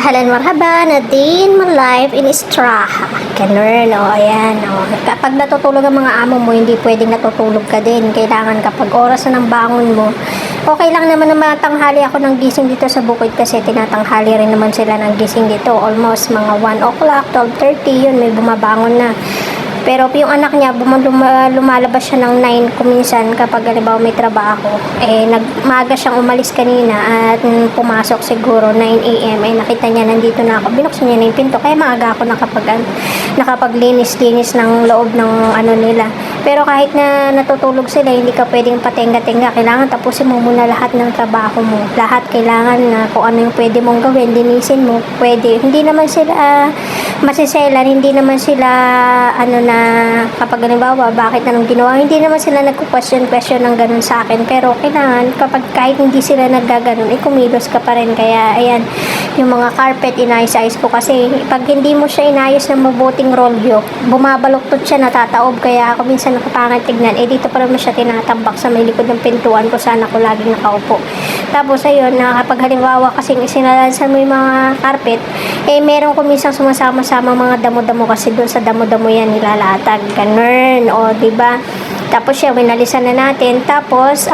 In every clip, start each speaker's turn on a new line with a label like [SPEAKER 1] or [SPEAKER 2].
[SPEAKER 1] Ahlan marhaban na din mo life in Istraha. Ganun, ayan, Kapag natutulog ang mga amo mo, hindi pwedeng natutulog ka din. Kailangan kapag oras na ng bangon mo, okay lang naman na matanghali ako ng gising dito sa bukid kasi tinatanghali rin naman sila ng gising dito. Almost mga 1 o'clock, 12:30, yun, may bumabangon na. Pero yung anak niya, lumalabas siya ng 9 kuminsan kapag halimbawa may trabaho. Maaga siyang umalis kanina at pumasok siguro 9 a.m. Nakita niya nandito na ako. Binuksan niya na yung pinto. Kaya maaga ako nakapaglinis-linis ng loob ng nila. Pero kahit na natutulog sila, hindi ka pwedeng patenga-tenga. Kailangan tapusin mo muna lahat ng trabaho mo. Lahat kailangan na kung ano yung pwede mong gawin, linisin mo. Pwede. Hindi naman sila masiselan, hindi naman sila kapag halimbawa bakit anong ginawa, hindi naman sila nagko-question ng ganun sa akin, pero kailangan kapag kahit hindi sila naggaganon, kumilos ka pa rin. Kaya ayan, yung mga carpet inayos-ayos ko kasi pag hindi mo siya inayos ng mabuting rolyo, bumabaluktot siya, natataob, kaya ako minsan nakapangit tignan. Dito pa naman siya tinatambak sa may likod ng pintuan ko, sana ako laging nakaupo. Tapos ayun, kapag halimbawa kasing isinalansan mo yung mga carpet, meron ko minsan sumasama-sama mga damo-damo kasi doon sa damo-damo yan nilalatag, ganun, diba? Tapos siya, winalisan na natin. Tapos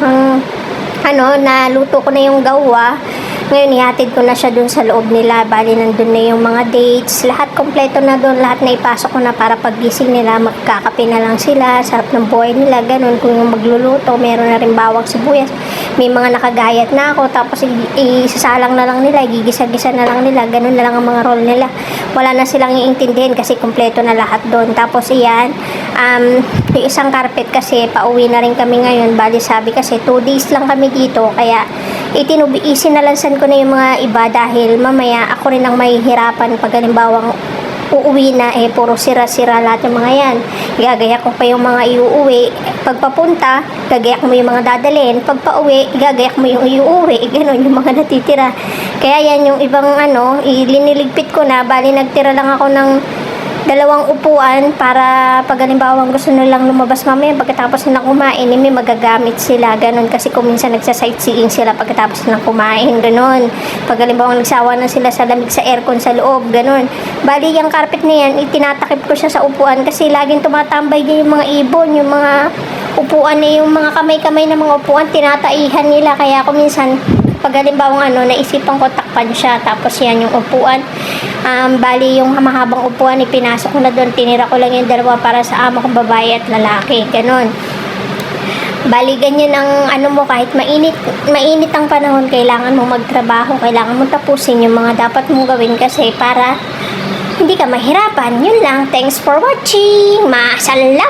[SPEAKER 1] naluto ko na yung gawa. Ngayon, ihatid ko na siya dun sa loob nila. Bali, nandun na yung mga dates. Lahat kompleto na dun. Lahat na ipasok ko na para paggising nila, magkakape na lang sila. Sarap ng buhay nila. Ganun. Kung yung magluluto, meron na rin bawang sibuyas. May mga nakagayat na ako. Tapos, isasalang na lang nila. Gigisa-gisa na lang nila. Ganun na lang ang mga role nila. Wala na silang iintindihin kasi kompleto na lahat dun. Tapos, iyan. Yung isang carpet kasi, pauwi na rin kami ngayon. Bali, sabi kasi, 2 days lang kami dito. Kaya, isinalansan ko na yung mga iba dahil mamaya ako rin ang mahihirapan pag halimbawang uuwi na, puro sira-sira lahat yung mga yan. Igagayak ko pa yung mga iuuwi. Pagpapunta, gagayak mo yung mga dadalhin. Pagpauwi, igagayak mo yung iuuwi. Ganon yung mga natitira. Kaya yan yung ibang iliniligpit ko na. Bali, nagtira lang ako ng 2 upuan para pag halimbawa gusto nilang lumabas mamaya pagkatapos nilang kumain, may magagamit sila. Ganon kasi kung minsan nagsa-sightseeing sila pagkatapos nilang kumain. Ganon. Pag halimbawa nagsawa na sila sa lamig sa aircon sa loob. Ganon. Bali, yung carpet na yan, itinatakip ko siya sa upuan kasi laging tumatambay din yung mga ibon, yung mga upuan na yung mga kamay-kamay na mga upuan, tinataihan nila. Kaya ako minsan pag halimbawa naisipan ko takpan siya, tapos yan yung upuan, bali yung mahabang upuan ipinasok ko na doon, tinira ko lang yung 2 para sa amo kong babae at lalaki, ganon. Bali ganyan ang mo, kahit mainit ang panahon, kailangan mo magtrabaho, kailangan mo tapusin yung mga dapat mong gawin kasi para hindi ka mahirapan. Yun lang, thanks for watching, masalamat.